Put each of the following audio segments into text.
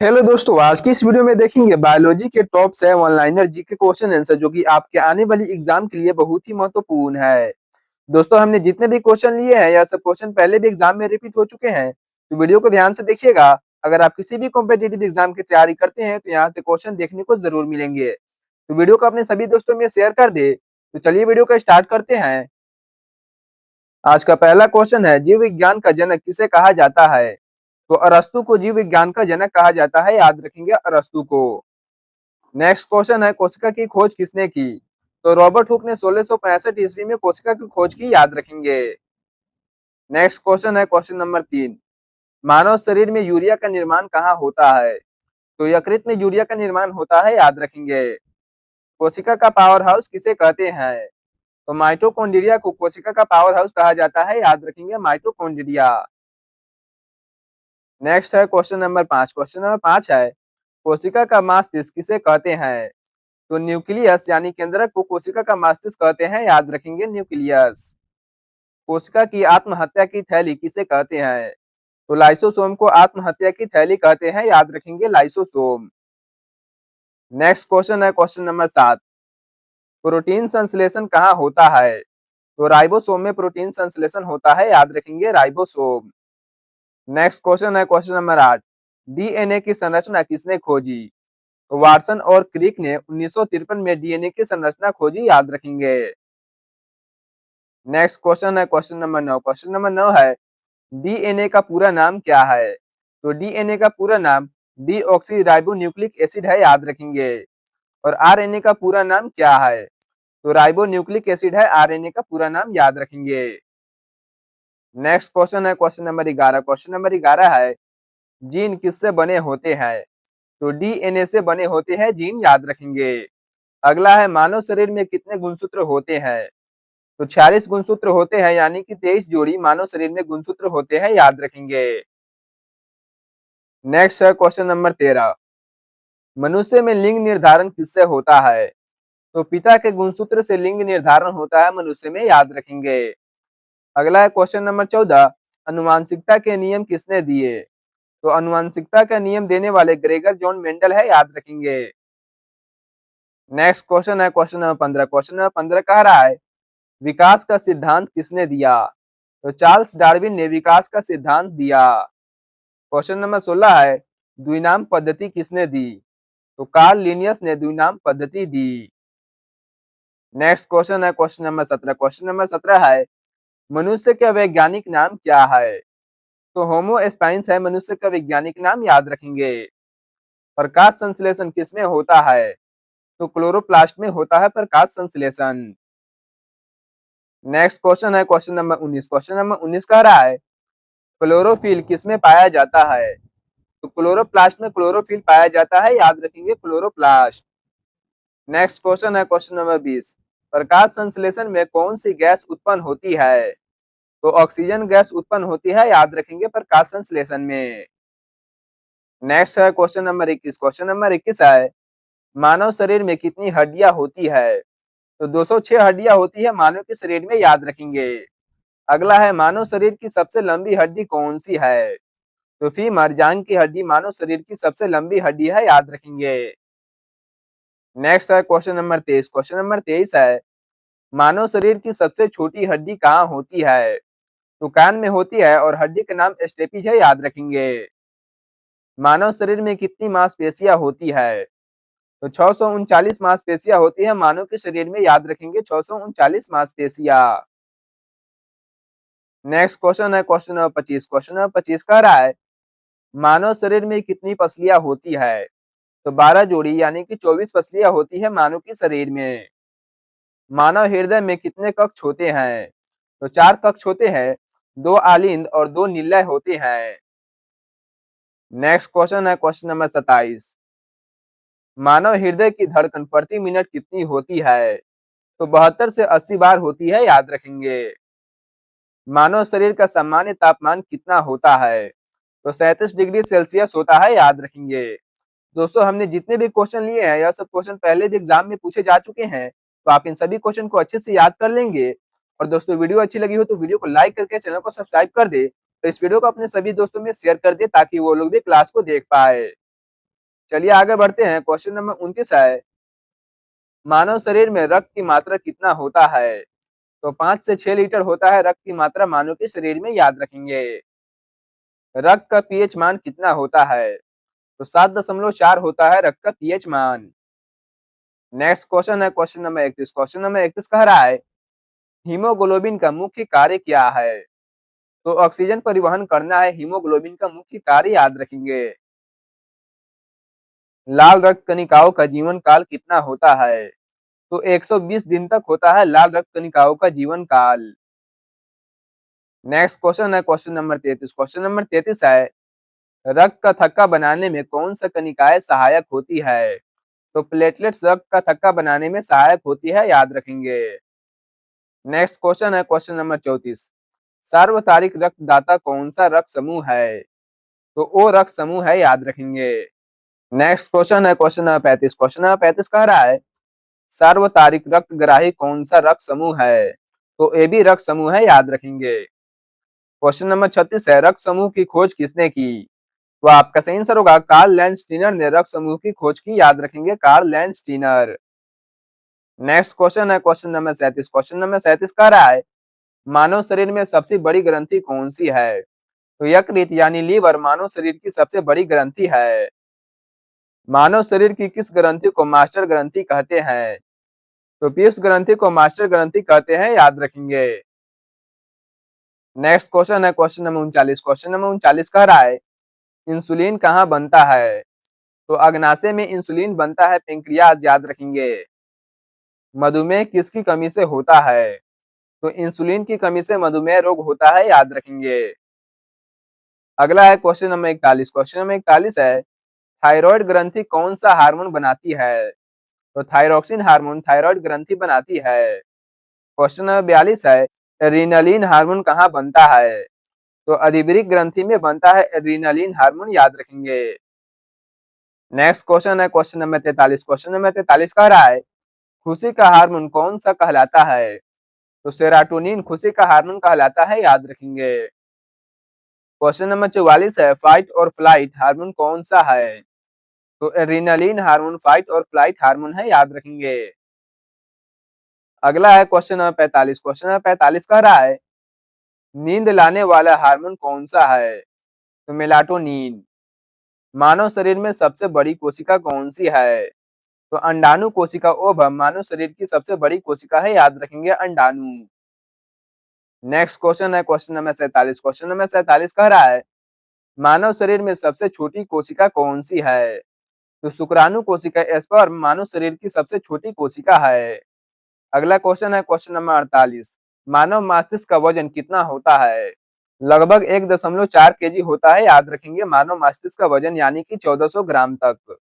Hello दोस्तों, आज की इस वीडियो में देखेंगे बायोलॉजी के top 7 one-liner GK question answer जो कि आपके आने वाली एग्जाम के लिए बहुत ही महत्वपूर्ण है। दोस्तों, हमने जितने भी क्वेश्चन लिए हैं यह सब क्वेश्चन पहले भी एग्जाम में रिपीट हो चुके हैं, तो वीडियो को ध्यान से देखिएगा। अगर आप किसी भी कॉम्पिटिटिव एग्जाम की तैयारी करते हैं तो यहाँ से क्वेश्चन देखने को जरूर मिलेंगे। तो वीडियो को अपने सभी दोस्तों में शेयर कर दे। तो चलिए वीडियो को स्टार्ट करते हैं। आज का पहला क्वेश्चन है, जीव विज्ञान का जनक किसे कहा जाता है? तो अरस्तु को जीव विज्ञान का जनक कहा जाता है, याद रखेंगे अरस्तु को। नेक्स्ट क्वेश्चन है, कोशिका की खोज किसने की? तो रॉबर्ट हुक ने 1665 ईस्वी में कोशिका की खोज की, याद रखेंगे। नेक्स्ट क्वेश्चन है क्वेश्चन नंबर 3, मानव शरीर में यूरिया का निर्माण कहाँ होता है? तो यकृत में यूरिया का निर्माण होता है, याद रखेंगे। कोशिका का पावर हाउस किसे कहते हैं? तो माइटोकॉन्ड्रिया को कोशिका का पावर हाउस कहा जाता है, याद रखेंगे माइटोकॉन्ड्रिया। नेक्स्ट है क्वेश्चन नंबर 5। क्वेश्चन नंबर 5 है, कोशिका का मस्तिष्क किसे कहते हैं? तो न्यूक्लियस यानी केंद्रक को कोशिका का मस्तिष्क कहते हैं, याद रखेंगे न्यूक्लियस। कोशिका की आत्महत्या की थैली किसे कहते हैं? तो लाइसोसोम को आत्महत्या की थैली कहते हैं, याद रखेंगे लाइसोसोम। नेक्स्ट क्वेश्चन है क्वेश्चन नंबर 7, प्रोटीन संश्लेषण कहाँ होता है? तो राइबोसोम में प्रोटीन संश्लेषण होता है, याद रखेंगे राइबोसोम। नेक्स्ट क्वेश्चन है क्वेश्चन नंबर 8, डीएनए की संरचना किसने खोजी? तो वाटसन और क्रिक ने 1953 में डीएनए की संरचना खोजी, याद रखेंगे। नेक्स्ट क्वेश्चन है क्वेश्चन नंबर 9। क्वेश्चन नंबर 9 है, डीएनए का पूरा नाम क्या है? तो डीएनए का पूरा नाम डीऑक्सी राइबो न्यूक्लिक एसिड है, याद रखेंगे। और आरएनए का पूरा नाम क्या है? तो राइबो न्यूक्लिक एसिड है आरएनए का पूरा नाम, याद रखेंगे। नेक्स्ट क्वेश्चन है क्वेश्चन नंबर 11। क्वेश्चन नंबर 11 है, जीन किससे बने होते हैं? तो डीएनए से बने होते हैं जीन, याद रखेंगे। अगला है, मानव शरीर में कितने गुणसूत्र होते हैं? तो 46 गुणसूत्र होते हैं, यानी कि 23 जोड़ी मानव शरीर में गुणसूत्र होते हैं, याद रखेंगे। नेक्स्ट है क्वेश्चन नंबर 13, मनुष्य में लिंग निर्धारण किससे होता है? तो पिता के गुणसूत्र से लिंग निर्धारण होता है मनुष्य में, याद रखेंगे। अगला है क्वेश्चन नंबर 14, अनुवांशिकता के नियम किसने दिए? तो अनुवांशिकता का नियम देने वाले ग्रेगर जॉन मेंडल है, याद रखेंगे। नेक्स्ट क्वेश्चन है क्वेश्चन नंबर 15। क्वेश्चन नंबर 15 कह रहा है, विकास का सिद्धांत किसने दिया? तो चार्ल्स डार्विन ने विकास का सिद्धांत दिया। क्वेश्चन नंबर 16 है, द्विनाम पद्धति किसने दी? तो कार्ल लिनियस ने द्विनाम पद्धति दी। नेक्स्ट क्वेश्चन है क्वेश्चन नंबर 17। क्वेश्चन नंबर 17 है, मनुष्य का वैज्ञानिक नाम क्या है? तो होमो स्पाइंस है मनुष्य का वैज्ञानिक नाम, याद रखेंगे। प्रकाश संश्लेषण किसमें होता है? तो क्लोरोप्लास्ट में होता है प्रकाश संश्लेषण। नेक्स्ट क्वेश्चन है क्वेश्चन नंबर 19। क्वेश्चन नंबर 19 कह रहा है, क्लोरोफिल किसमें पाया जाता है? तो क्लोरोप्लास्ट में क्लोरोफिल पाया जाता है, याद रखेंगे क्लोरोप्लास्ट। नेक्स्ट क्वेश्चन है क्वेश्चन नंबर 20, प्रकाश संश्लेषण में कौन सी गैस उत्पन्न होती है? तो ऑक्सीजन गैस उत्पन्न होती है, याद रखेंगे प्रकाश संश्लेषण में। नेक्स्ट है क्वेश्चन नंबर 21। क्वेश्चन नंबर 21 है, मानव शरीर में कितनी हड्डियां होती है? तो 206 हड्डियां होती है मानव के शरीर में, याद रखेंगे। अगला है, मानव शरीर की सबसे लंबी हड्डी कौन सी है? तो फीमर जांघ की हड्डी मानव शरीर की सबसे लंबी हड्डी है, याद रखेंगे। नेक्स्ट है क्वेश्चन नंबर 23। क्वेश्चन नंबर 23 है, मानव शरीर की सबसे छोटी हड्डी कहाँ होती है? तो कान में होती है और हड्डी का नाम स्टेपीज है, याद रखेंगे। मानव शरीर में कितनी मांसपेशियां होती है? तो 639 मांसपेशियां होती है मानव के शरीर में, याद रखेंगे 639 मांसपेशियां। नेक्स्ट क्वेश्चन है क्वेश्चन नंबर 25। क्वेश्चन नंबर 25 कह रहा है, मानव शरीर में कितनी पसलियां होती है? तो 12 जोड़ी यानी कि 24 पसलियां होती है मानव के शरीर में। मानव हृदय में कितने कक्ष होते हैं? तो 4 कक्ष होते हैं, 2 आलिंद और 2 निलय होते हैं। नेक्स्ट क्वेश्चन है क्वेश्चन नंबर 27, मानव हृदय की धड़कन प्रति मिनट कितनी होती है? तो 72 से 80 बार होती है, याद रखेंगे। मानव शरीर का सामान्य तापमान कितना होता है? तो 37 डिग्री सेल्सियस होता है, याद रखेंगे। दोस्तों, हमने जितने भी क्वेश्चन लिए हैं यह सब क्वेश्चन पहले भी एग्जाम में पूछे जा चुके हैं, तो आप इन सभी क्वेश्चन को अच्छे से याद कर लेंगे। और दोस्तों, वीडियो अच्छी लगी हो तो वीडियो को लाइक करके चैनल को सब्सक्राइब कर दे और इस वीडियो को अपने सभी दोस्तों में शेयर कर दे ताकि वो लोग भी क्लास को देख पाए। चलिए आगे बढ़ते हैं। क्वेश्चन नंबर 29 है, मानव शरीर में रक्त की मात्रा कितना होता है? तो 5 से 6 लीटर होता है रक्त की मात्रा मानव के शरीर में, याद रखेंगे। रक्त का पीएच मान कितना होता है? तो 7.4 होता है रक्त का पीएच मान। नेक्स्ट क्वेश्चन है क्वेश्चन नंबर 31। क्वेश्चन नंबर 31 कह रहा है, हीमोग्लोबिन का मुख्य कार्य क्या है? तो ऑक्सीजन परिवहन करना है हीमोग्लोबिन का मुख्य कार्य, याद रखेंगे। लाल रक्त कणिकाओं का जीवन काल कितना होता है? तो 120 दिन तक होता है लाल रक्त कणिकाओं का जीवन काल। नेक्स्ट क्वेश्चन है क्वेश्चन नंबर 33। क्वेश्चन नंबर 33 है, रक्त का थक्का बनाने में कौन सा कणिकाएं सहायक होती है? तो प्लेटलेट्स रक्त का थक्का बनाने में सहायक होती है, याद रखेंगे। नेक्स्ट क्वेश्चन है क्वेश्चन नंबर 34। सार्वतारिक रक्तदाता कौन सा रक्त समूह है? तो ओ रक्त समूह है, याद रखेंगे। नेक्स्ट क्वेश्चन है क्वेश्चन नंबर 35। क्वेश्चन नंबर 35 कह रहा है, सार्वतारिक रक्तग्राही कौन सा रक्त समूह है? तो ए बी रक्त समूह है, याद रखेंगे। क्वेश्चन नंबर 36 है, रक्त समूह की खोज किसने की? तो आपका सही आंसर होगा कार्ल लैंडस्टीनर ने रक्त समूह की खोज की, याद रखेंगे, कार्ल लैंडस्टीनर। नेक्स्ट क्वेश्चन है क्वेश्चन नंबर 37। क्वेश्चन नंबर 37 कह रहा है, मानव शरीर में सबसे बड़ी ग्रंथि कौन सी है? तो यकृत यानी लीवर मानव शरीर की सबसे बड़ी ग्रंथि है। मानव शरीर की किस ग्रंथि को मास्टर ग्रंथि कहते हैं? तो पीयूष ग्रंथि को मास्टर ग्रंथि कहते हैं, याद रखेंगे। नेक्स्ट क्वेश्चन है क्वेश्चन नंबर 39। क्वेश्चन नंबर 39 कह रहा है, इंसुलिन कहाँ बनता है? तो अग्नाशय में इंसुलिन बनता है, पेंक्रियाज, याद रखेंगे। मधुमेह किसकी कमी से होता है? तो इंसुलिन की कमी से मधुमेह रोग होता है, याद रखेंगे। अगला है क्वेश्चन नंबर 41। क्वेश्चन नंबर 41 है, थायराइड ग्रंथि कौन सा हार्मोन बनाती है? तो थायरोक्सिन हार्मोन थायराइड ग्रंथि बनाती है। क्वेश्चन नंबर 42 है, एड्रीनलिन हार्मोन कहाँ बनता है? तो अधिवृक्क ग्रंथि में बनता है एड्रीनलिन हार्मोन, याद रखेंगे। नेक्स्ट क्वेश्चन है क्वेश्चन नंबर 43। क्वेश्चन नंबर 43 कह रहा है, खुशी का हार्मोन कौन सा कहलाता है? तो सेरोटोनिन खुशी का हार्मोन कहलाता है, याद रखेंगे। क्वेश्चन नंबर 44 है, फाइट और फ्लाइट हार्मोन कौन सा है? तो एड्रीनलिन हार्मोन फाइट और फ्लाइट हार्मोन है, याद रखेंगे। अगला है क्वेश्चन नंबर 45। क्वेश्चन नंबर 45 कह रहा है, नींद लाने वाला हार्मोन कौन सा है? तो मेलाटोनिन। मानव शरीर में सबसे बड़ी कोशिका कौन सी है? तो अंडाणु कोशिका ओभ मानव शरीर की सबसे बड़ी कोशिका है, याद रखेंगे, अंडाणु। नेक्स्ट क्वेश्चन है क्वेश्चन नंबर 47। क्वेश्चन नंबर 47 कह रहा है, मानव शरीर में सबसे छोटी कोशिका कौन सी है? तो शुक्राणु कोशिका स्पर्म मानव शरीर की सबसे छोटी कोशिका है। अगला क्वेश्चन है क्वेश्चन नंबर 48। मानव मस्तिष्क का वजन कितना होता है? लगभग 1.4 केजी होता है, याद रखेंगे, मानव मस्तिष्क का वजन, यानी कि 1400 ग्राम तक।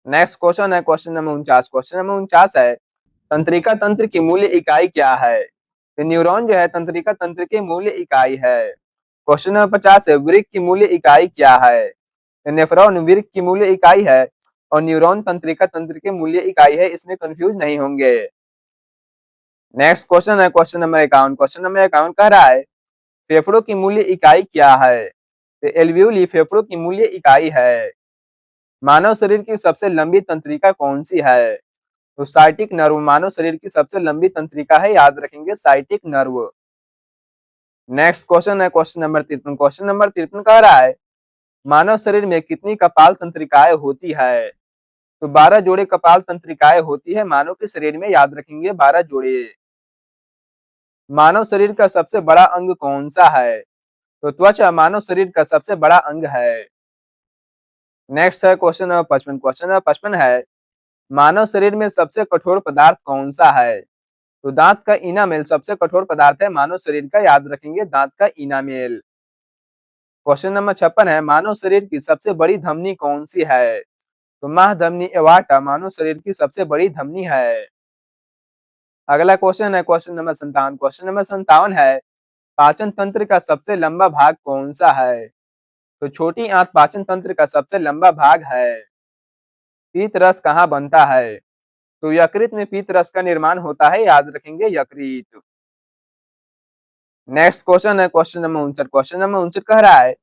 नेक्स्ट क्वेश्चन है क्वेश्चन नंबर 49। क्वेश्चन नंबर 49 है, तंत्रिका तंत्र की मूल्य इकाई क्या है? तो न्यूरॉन जो है तंत्रिका तंत्र की मूल्य इकाई है। क्वेश्चन नंबर 50 है, वृक्क की मूल्य इकाई क्या है? तो नेफ्रॉन वृक्क की मूल्य इकाई है और न्यूरॉन तंत्रिका तंत्र की मूल्य इकाई है, इसमें कंफ्यूज नहीं होंगे। नेक्स्ट क्वेश्चन है क्वेश्चन नंबर 51। क्वेश्चन नंबर 51 कह रहा है, फेफड़ों की मूल्य इकाई क्या है? तो एल्वियोली फेफड़ों की मूल्य इकाई है। मानव शरीर की सबसे लंबी तंत्रिका कौन सी है? तो साइटिक नर्व मानव शरीर की सबसे लंबी तंत्रिका है, याद रखेंगे, साइटिक नर्व। नेक्स्ट क्वेश्चन है क्वेश्चन नंबर 53। क्वेश्चन नंबर 53 कह रहा है, मानव शरीर में कितनी कपाल तंत्रिकाएं होती है? तो 12 जोड़े कपाल तंत्रिकाएं होती है मानव के शरीर में, याद रखेंगे, 12 जोड़े। मानव शरीर का सबसे बड़ा अंग कौन सा है? तो त्वचा मानव शरीर का सबसे बड़ा अंग है। नेक्स्ट है क्वेश्चन नंबर 55। क्वेश्चन नंबर 55 है, मानव शरीर में सबसे कठोर पदार्थ कौन सा है? तो दांत का इनामेल सबसे कठोर पदार्थ है मानव शरीर का, याद रखेंगे, दांत का इनामेल। क्वेश्चन नंबर 56 है, मानव शरीर की सबसे बड़ी धमनी कौन सी है? तो महाधमनी एवार्टा मानव शरीर की सबसे बड़ी धमनी है। अगला क्वेश्चन है क्वेश्चन नंबर 57। क्वेश्चन नंबर 57 है, पाचन तंत्र का सबसे लंबा भाग कौन सा है? तो छोटी आंत पाचन तंत्र का सबसे लंबा भाग है। पीत रस कहाँ बनता है? तो यकृत में पीत रस का निर्माण होता है, याद रखेंगे, यकृत। नेक्स्ट क्वेश्चन है क्वेश्चन नंबर 59। क्वेश्चन नंबर 59 कह रहा है,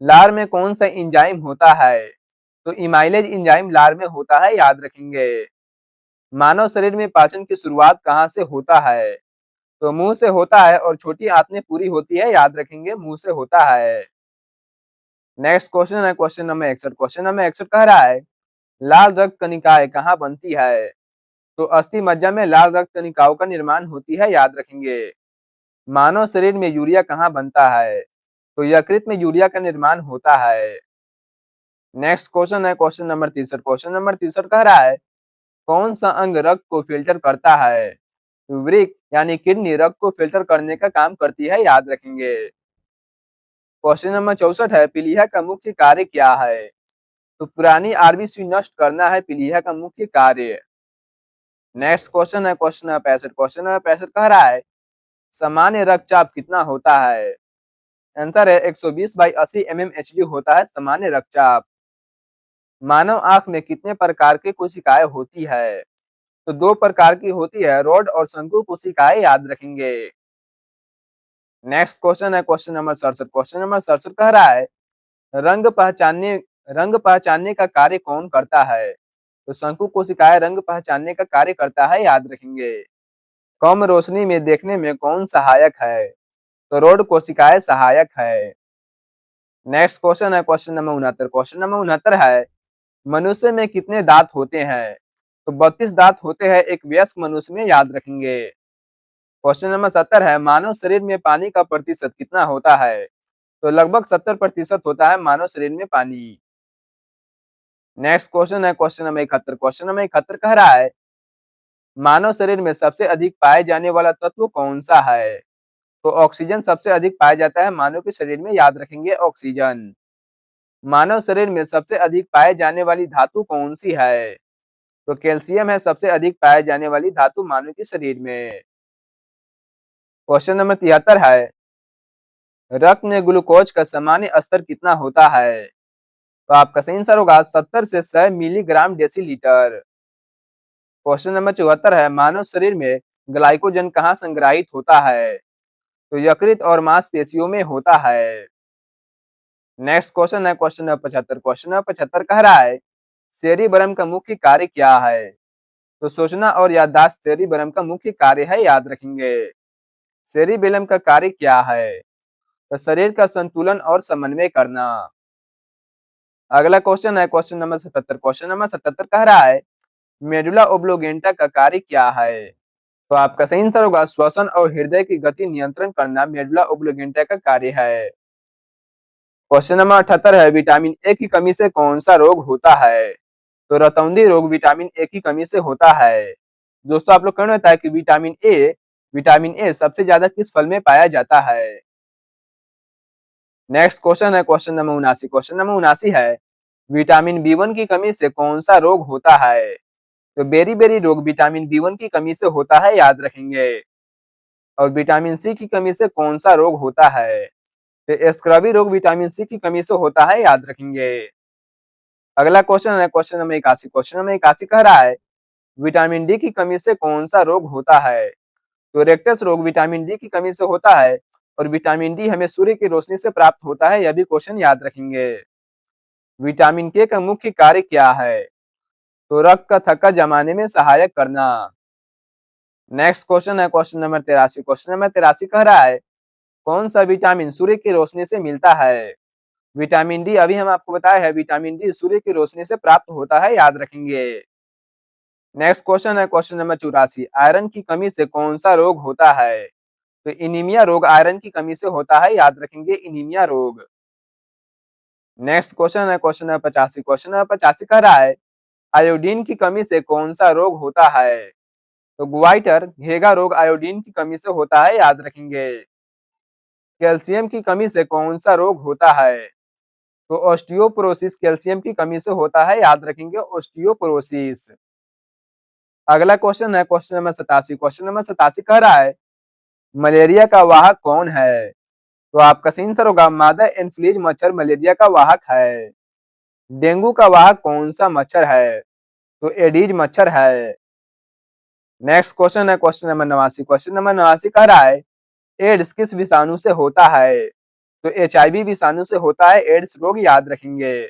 लार में कौन सा एंजाइम होता है? तो इमाइलेज एंजाइम लार में होता है, याद रखेंगे। मानव शरीर में पाचन की शुरुआत कहाँ से होता है? तो मुंह से होता है और छोटी आंत पूरी होती है, याद रखेंगे मुंह से होता है। नेक्स्ट क्वेश्चन है क्वेश्चन नंबर 61। क्वेश्चन नंबर 61 कह रहा है लाल रक्त कणिकाएं कहाँ बनती है? तो अस्थि मज्जा में लाल रक्त कणिकाओं का निर्माण होती है, याद रखेंगे। मानव शरीर में यूरिया कहाँ बनता है? तो यकृत में यूरिया का निर्माण होता है। नेक्स्ट क्वेश्चन है क्वेश्चन नंबर 63। क्वेश्चन नंबर 63 कह रहा है कौन सा अंग रक्त को फिल्टर करता है? तो वृक्क यानी किडनी रक्त को फिल्टर करने का काम करती है, याद रखेंगे। क्वेश्चन नंबर 64 है पीलिया का मुख्य कार्य क्या है? तो पुरानी आरबीसी नष्ट करना है पीलिया का मुख्य कार्य। नेक्स्ट क्वेश्चन है क्वेश्चन नंबर 65। क्वेश्चन नंबर 65 कह रहा है सामान्य रक्तचाप कितना होता है? आंसर है 120/80 mmHg होता है सामान्य रक्तचाप। मानव आंख में कितने प्रकार की कोशिकाएं होती है? तो 2 प्रकार की होती है, रॉड और शंकु कोशिकाएं, याद रखेंगे। नेक्स्ट क्वेश्चन है क्वेश्चन नंबर 67। क्वेश्चन नंबर 67 कह रहा है रंग पहचानने रंग पहचानने का कार्य कौन करता है? तो शंकु कोशिकाएं रंग पहचानने का कार्य करता है, याद रखेंगे। कम रोशनी में देखने में कौन सहायक है? तो रॉड कोशिकाएं सहायक है। नेक्स्ट क्वेश्चन है क्वेश्चन नंबर 69। क्वेश्चन नंबर 69 है मनुष्य में कितने दांत होते हैं? तो 32 दांत होते हैं एक वयस्क मनुष्य में, याद रखेंगे। क्वेश्चन नंबर 70 है मानव शरीर में पानी का प्रतिशत कितना होता है? तो लगभग 70% होता है मानव शरीर में पानी। नेक्स्ट क्वेश्चन है क्वेश्चन नंबर 71। क्वेश्चन नंबर 71 कह रहा है मानव शरीर में सबसे अधिक पाए जाने वाला तत्व कौन सा है? तो ऑक्सीजन सबसे अधिक पाया जाता है मानव के शरीर में, याद रखेंगे ऑक्सीजन। मानव शरीर में सबसे अधिक पाए जाने वाली धातु कौन सी है? तो कैल्शियम है सबसे अधिक पाए जाने वाली धातु मानव के शरीर में। क्वेश्चन नंबर 73 है रक्त में ग्लूकोज का सामान्य स्तर कितना होता है? तो आपका सही आंसर होगा 70 से 100 मिलीग्राम डेसीलीटर। क्वेश्चन नंबर 74 है मानव शरीर में ग्लाइकोजन कहाँ संग्रहित होता है? तो यकृत और मांसपेशियों में होता है। नेक्स्ट क्वेश्चन है क्वेश्चन नंबर 75। क्वेश्चन नंबर 75 कह रहा है सेरिबरम का मुख्य कार्य क्या है? तो सोचना और याददाश्त सेरिबरम का मुख्य कार्य है, याद रखेंगे। सेरिबेलम का कार्य क्या है? तो शरीर का संतुलन और समन्वय करना। अगला क्वेश्चन है क्वेश्चन नंबर 77। क्वेश्चन नंबर 77 कह रहा है मेडुला ओब्लोगेंटा का कार्य क्या है? तो आपका सही आंसर होगा श्वसन और हृदय की गति नियंत्रण करना मेडुला ओब्लोगेंटा का कार्य है। क्वेश्चन नंबर 78 है विटामिन ए की कमी से कौन सा रोग होता है? तो रतौंधी रोग विटामिन ए की कमी से होता है। दोस्तों आप लोग कहना होता है कि विटामिन ए सबसे ज्यादा किस फल में पाया जाता है? नेक्स्ट क्वेश्चन है क्वेश्चन नंबर 79। क्वेश्चन नंबर 79 है विटामिन बी1 की कमी से कौन सा रोग होता है? तो बेरी बेरी रोग विटामिन बी1 की कमी से होता है, याद रखेंगे। और विटामिन सी की कमी से कौन सा रोग होता है? तो स्क्रबी रोग विटामिन सी की कमी से होता है, याद रखेंगे। अगला क्वेश्चन है क्वेश्चन नंबर 81। क्वेश्चन नंबर 81 कह रहा है विटामिन डी की कमी से कौन सा रोग होता है? तो रेक्टस रोग विटामिन डी की कमी से होता है और विटामिन डी हमें सूर्य की रोशनी से प्राप्त होता है, यह भी क्वेश्चन याद रखेंगे। विटामिन के का मुख्य कार्य क्या है? तो रक्त का थक्का जमाने में सहायक करना। नेक्स्ट क्वेश्चन है क्वेश्चन नंबर 83। क्वेश्चन नंबर 83 कह रहा है कौन सा विटामिन सूर्य की रोशनी से मिलता है? विटामिन डी अभी हम आपको बताया है विटामिन डी सूर्य की रोशनी से प्राप्त होता है, याद रखेंगे। नेक्स्ट क्वेश्चन है क्वेश्चन नंबर 84। आयरन की कमी से कौन सा रोग होता है? तो इनीमिया रोग आयरन की कमी से होता है, याद रखेंगे इनीमिया रोग। नेक्स्ट क्वेश्चन है क्वेश्चन नंबर 85। क्वेश्चन नंबर 85 कह रहा है आयोडीन की कमी से कौन सा रोग होता है? तो ग्वाइटर घेगा रोग आयोडीन की कमी से होता है, याद रखेंगे। कैल्शियम की कमी से कौन सा रोग होता है? तो ऑस्टियोपोरोसिस कैल्शियम की कमी से होता है, याद रखेंगे ऑस्टियोपोरोसिस। अगला क्वेश्चन है क्वेश्चन नंबर 87। क्वेश्चन नंबर 87 कह रहा है मलेरिया का वाहक कौन है? तो आपका सही आंसर होगा मादा एनफ्लूएंजा मच्छर मलेरिया का वाहक है। डेंगू का वाहक कौन सा मच्छर है? तो एडीज मच्छर है। नेक्स्ट क्वेश्चन है क्वेश्चन नंबर 89। क्वेश्चन नंबर 89 कह रहा है एड्स किस विषाणु से होता है? तो एचआईवी विषाणु से होता है एड्स रोग, याद रखेंगे।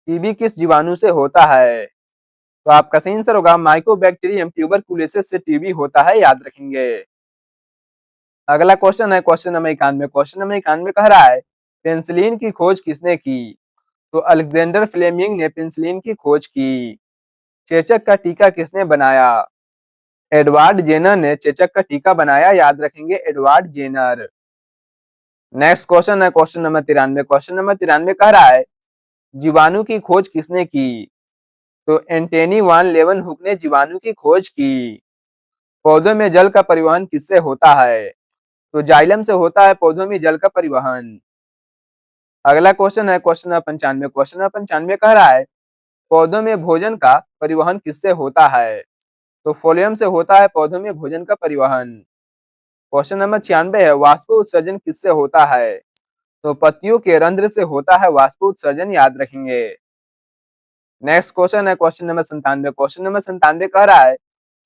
टीबी किस जीवाणु से होता है? तो आपका सही आंसर होगा माइकोबैक्टीरियम ट्यूबरकुलोसिस से टीबी होता है, याद रखेंगे। अगला क्वेश्चन है क्वेश्चन नंबर 91। क्वेश्चन नंबर 91 कह रहा है पेनिसिलिन की खोज किसने की? तो अलेक्जेंडर फ्लेमिंग ने पेनिसिलिन की खोज की। चेचक का टीका किसने बनाया? एडवर्ड जेनर ने चेचक का टीका बनाया, याद रखेंगे एडवर्ड जेनर। नेक्स्ट क्वेश्चन है क्वेश्चन नंबर 93। क्वेश्चन नंबर 93 कह रहा है जीवाणु की खोज किसने की? तो एंटनी वान लेवनहुक ने जीवाणु की खोज की। पौधों में जल का परिवहन किससे होता है? तो जाइलम से होता है पौधों में जल का परिवहन। अगला क्वेश्चन है क्वेश्चन नंबर 95। क्वेश्चन नंबर 95 कह रहा है पौधों में भोजन का परिवहन किससे होता है? तो फोलियम से होता है पौधों में भोजन का परिवहन। क्वेश्चन नंबर 96 है वाष्प उत्सर्जन किससे होता है? तो पत्तियों के रंध्र से होता है वाष्प उत्सर्जन, याद रखेंगे। नेक्स्ट क्वेश्चन है क्वेश्चन नंबर 97। क्वेश्चन नंबर 97 कह रहा है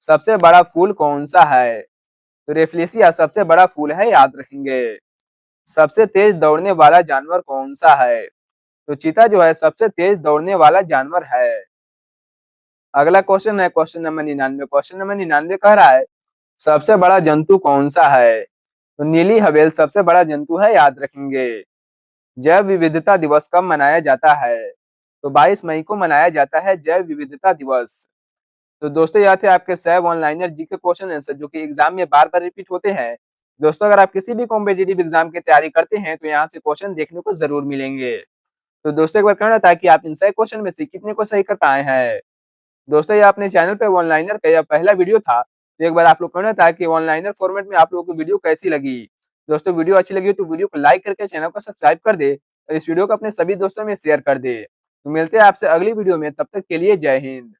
सबसे बड़ा फूल कौन सा है? तो रेफ्लेसिया सबसे बड़ा फूल है, याद रखेंगे। सबसे तेज दौड़ने वाला जानवर कौन सा है? तो चीता जो है सबसे तेज दौड़ने वाला जानवर है। अगला क्वेश्चन है क्वेश्चन नंबर 99। क्वेश्चन नंबर 99 कह रहा है सबसे बड़ा जंतु कौन सा है? तो नीली हवेल सबसे बड़ा जंतु है, याद रखेंगे। जैव विविधता दिवस कब मनाया जाता है? तो 22 मई को मनाया जाता है जैव विविधता दिवस। तो दोस्तों यह थे आपके सैव ऑनलाइनर जी के क्वेश्चन आंसर जो कि एग्जाम में बार बार रिपीट होते हैं। दोस्तों अगर आप किसी भी कॉम्पिटेटिव एग्जाम की तैयारी करते हैं तो यहाँ से क्वेश्चन देखने को जरूर मिलेंगे। तो दोस्तों एक बार कहना था कि आप इन सही क्वेश्चन में से कितने को सही कर पाए हैं। दोस्तों ये अपने चैनल पे ऑनलाइनर का यह पहला वीडियो था, तो एक बार आप लोग कहना था कि ऑनलाइनर फॉर्मेट में आप लोगों को वीडियो कैसी लगी। दोस्तों वीडियो अच्छी लगी तो वीडियो को लाइक करके चैनल को सब्सक्राइब कर दे और इस वीडियो को अपने सभी दोस्तों में शेयर कर दे। तो मिलते हैं आपसे अगली वीडियो में, तब तक के लिए जय हिंद।